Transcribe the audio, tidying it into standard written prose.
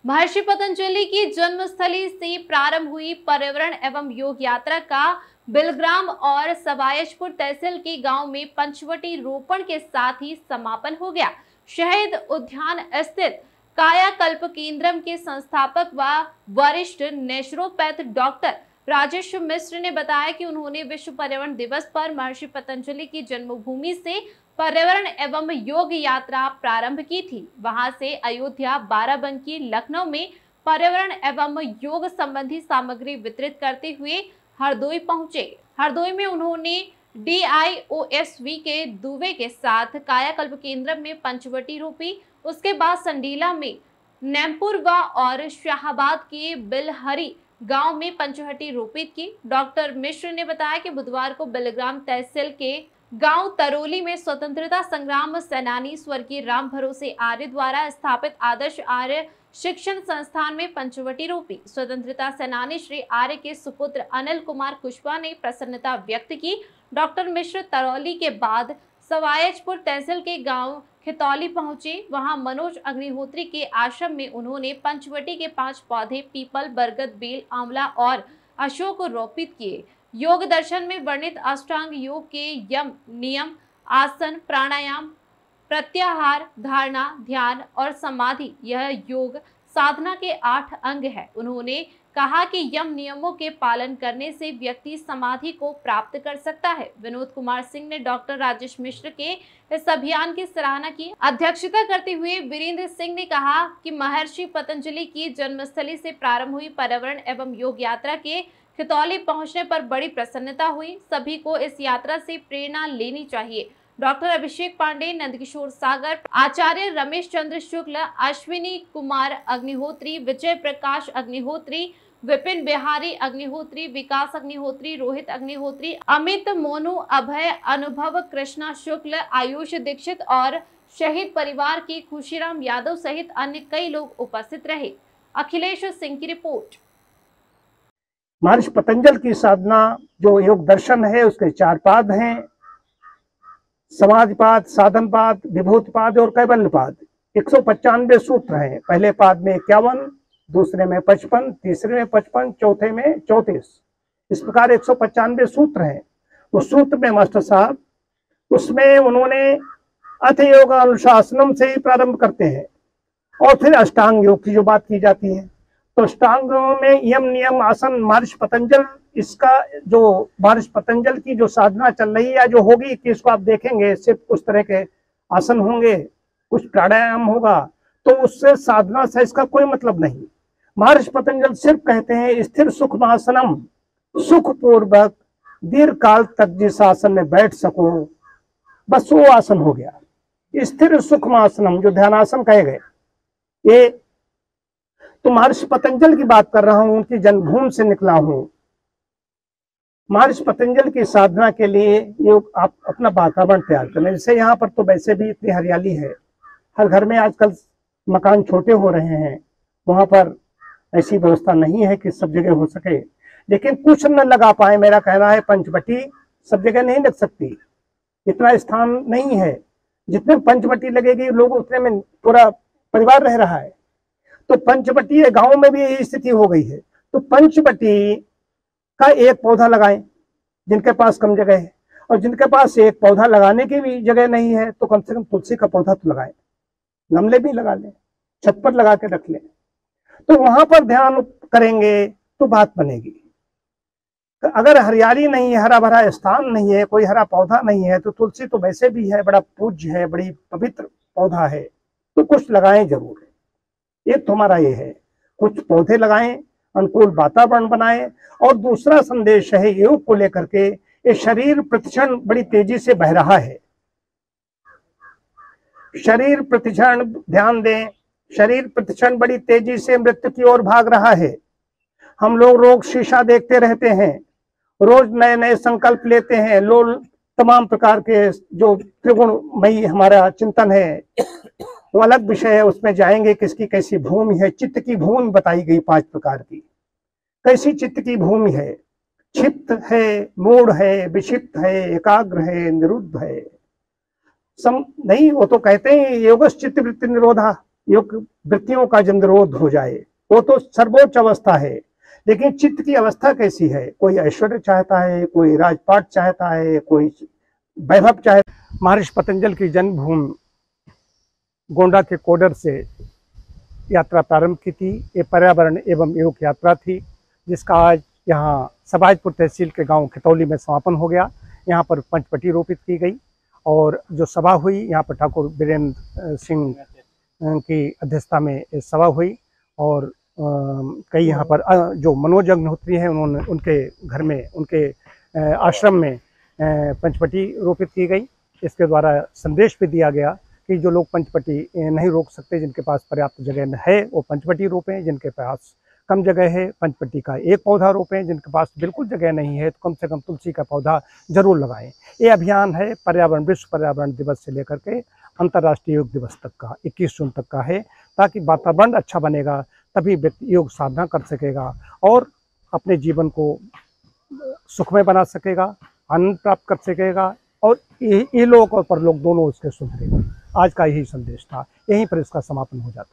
महर्षि पतंजलि की जन्मस्थली से प्रारंभ हुई पर्यावरण एवं योग यात्रा का बिलग्राम और सवायजपुर तहसील के गांव में पंचवटी रोपण के साथ ही समापन हो गया। शहीद उद्यान स्थित कायाकल्प केंद्रम के संस्थापक व वरिष्ठ नेचुरोपैथ डॉक्टर राजेश मिश्र ने बताया कि उन्होंने विश्व पर्यावरण दिवस पर महर्षि पतंजलि की जन्मभूमि से पर्यावरण एवं योग यात्रा प्रारंभ की थी। वहां से अयोध्या, बाराबंकी, लखनऊ में पर्यावरण एवं योग संबंधी सामग्री वितरित करते हुए हरदोई पहुंचे। हरदोई में उन्होंने DIOSV के दुबे के साथ कायाकल्प केंद्र में पंचवटी रोपी। उसके बाद संडीला में नैमपुरवा और शाहाबाद के बिलहरी गांव में पंचवटी रोपित की। डॉक्टर मिश्र ने बताया कि बुधवार को बिलग्राम तहसील के गांव तरोली में स्वतंत्रता संग्राम सेनानी स्वर्गीय राम भरोसे आर्य द्वारा स्थापित आदर्श आर्य शिक्षण संस्थान में पंचवटी रोपी। स्वतंत्रता सेनानी श्री आर्य के सुपुत्र अनिल कुमार कुशवाहा ने प्रसन्नता व्यक्त की। डॉक्टर मिश्र तरोली के बाद सवायजपुर तहसील के गांव खितौली पहुंचे। वहां मनोज अग्निहोत्री के आश्रम में उन्होंने पंचवटी के 5 पौधे पीपल, बरगद, बेल, आंवला और अशोक रोपित किए। योग दर्शन में वर्णित अष्टांग योग के यम, नियम, आसन, प्राणायाम, प्रत्याहार, धारणा, ध्यान और समाधि यह योग साधना के 8 अंग है। उन्होंने कहा कि यम नियमों के पालन करने से व्यक्ति समाधि को प्राप्त कर सकता है। विनोद कुमार सिंह ने डॉक्टर राजेश मिश्र के इस अभियान की सराहना की। अध्यक्षता करते हुए वीरेंद्र सिंह ने कहा कि महर्षि पतंजलि की जन्मस्थली से प्रारंभ हुई पर्यावरण एवं योग यात्रा के खितौली पहुंचने पर बड़ी प्रसन्नता हुई। सभी को इस यात्रा से प्रेरणा लेनी चाहिए। डॉक्टर अभिषेक पांडे, नंदकिशोर सागर, आचार्य रमेश चंद्र शुक्ल, अश्विनी कुमार अग्निहोत्री, विजय प्रकाश अग्निहोत्री, विपिन बिहारी अग्निहोत्री, विकास अग्निहोत्री, रोहित अग्निहोत्री, अमित मोनू, अभय, अनुभव, कृष्णा शुक्ल, आयुष दीक्षित और शहीद परिवार के खुशीराम यादव सहित अन्य कई लोग उपस्थित रहे। अखिलेश सिंह की रिपोर्ट। महर्षि पतंजल की साधना जो योग दर्शन है उसके 4 पाद हैं, समाधिपाद, साधनपाद, विभूतिपाद और कैवल्यपाद। 195 सूत्र हैं। पहले पाद में 51, दूसरे में 55, तीसरे में 55, चौथे में 34। इस प्रकार 195 सूत्र हैं। उस सूत्र में मास्टर साहब उसमें उन्होंने अथ योग अनुशासनम से ही प्रारंभ करते हैं और फिर अष्टांग योग की जो बात की जाती है, तो अष्टांग में यम, नियम, आसन, महर्षि पतंजल, इसका जो महर्षि पतंजल की जो साधना चल रही है जो होगी कि इसको आप देखेंगे सिर्फ कुछ तरह के आसन होंगे, कुछ प्राणायाम होगा, तो उससे साधना से इसका कोई मतलब नहीं। महर्षि पतंजल सिर्फ कहते हैं स्थिर सुखमासनम, सुख पूर्वक दीर्घ काल तक जिस आसन में बैठ सको, बस वो आसन हो गया। स्थिर सुखमासनम जो ध्यानासन कहे गए, ये तो महर्षि पतंजल की बात कर रहा हूं, उनकी जन्मभूमि से निकला हूं। महर्षि पतंजल की साधना के लिए ये आप अपना वातावरण तैयार करें। जैसे यहाँ पर तो वैसे भी इतनी हरियाली है, हर घर में आजकल मकान छोटे हो रहे हैं, वहां पर ऐसी व्यवस्था नहीं है कि सब जगह हो सके, लेकिन कुछ न लगा पाए। मेरा कहना है पंचवटी सब जगह नहीं लग सकती, इतना स्थान नहीं है। जितने पंचवटी लगेगी लोग उतने में पूरा परिवार रह रहा है। तो पंचवटी गांव में भी यही स्थिति हो गई है। तो पंचवटी का एक पौधा लगाएं जिनके पास कम जगह है, और जिनके पास एक पौधा लगाने की भी जगह नहीं है तो कम से कम तुलसी का पौधा तो लगाएं। गमले भी लगा लें, छत पर लगा के रख लें, तो वहां पर ध्यान करेंगे तो बात बनेगी। अगर हरियाली नहीं है, हरा भरा स्थान नहीं है, कोई हरा पौधा नहीं है, तो तुलसी तो वैसे भी है, बड़ा पूज्य है, बड़ी पवित्र पौधा है, तो कुछ लगाएं जरूर। एक तो हमारा ये है, कुछ पौधे लगाएं, अनुकूल वातावरण बनाएं। और दूसरा संदेश है योग को लेकर के, ये शरीर प्रतिक्षण बड़ी तेजी से बह रहा है। शरीर प्रतिक्षण ध्यान दें, शरीर प्रतिक्षण बड़ी तेजी से मृत्यु की ओर भाग रहा है। हम लोग रोज शीशा देखते रहते हैं, रोज नए नए संकल्प लेते हैं, लोग तमाम प्रकार के जो त्रिगुणमयी हमारा चिंतन है वो अलग विषय है, उसमें जाएंगे। किसकी कैसी भूमि है, चित्त की भूमि बताई गई 5 प्रकार की। कैसी चित्त की भूमि है, क्षिप्त है, मूढ़ है, विक्षिप्त है, एकाग्र है, निरुद्ध है। नहीं, वो तो कहते हैं योगश्चित्त वृत्ति निरोधा, योग वृत्तियों का निरोध हो जाए, वो तो सर्वोच्च अवस्था है। लेकिन चित्त की अवस्था कैसी है? कोई ऐश्वर्य चाहता है, कोई राजपाट चाहता है, कोई वैभव चाहता है। महर्षि पतंजल की जन्मभूमि गोंडा के कोडर से यात्रा प्रारंभ की थी। ये पर्यावरण एवं योग यात्रा थी, जिसका आज यहाँ सबाजपुर तहसील के गांव खितौली में समापन हो गया। यहाँ पर पंचपटी रोपित की गई और जो सभा हुई, यहाँ पर ठाकुर बीरेंद्र सिंह की अध्यक्षता में सभा हुई और कई यहाँ पर जो मनोज अग्निहोत्री हैं, उन्होंने उनके घर में, उनके आश्रम में पंचपटी रोपित की गई। इसके द्वारा संदेश भी दिया गया कि जो लोग पंचपटी नहीं रोक सकते, जिनके पास पर्याप्त जगह है, वो पंचपटी रोपें, जिनके पास कम जगह है पंचपटी का एक पौधा रोपें, जिनके पास बिल्कुल जगह नहीं है तो कम से कम तुलसी का पौधा जरूर लगाएं। ये अभियान है पर्यावरण, विश्व पर्यावरण दिवस से लेकर के अंतर्राष्ट्रीय योग दिवस तक का, 21 जून तक का है, ताकि वातावरण अच्छा बनेगा, तभी व्यक्ति योग साधना कर सकेगा और अपने जीवन को सुखमय बना सकेगा, आनंद प्राप्त कर सकेगा और ये लोक और परलोक दोनों उसके सुधरेगा। आज का यही संदेश था, यहीं पर इसका समापन हो जाता है।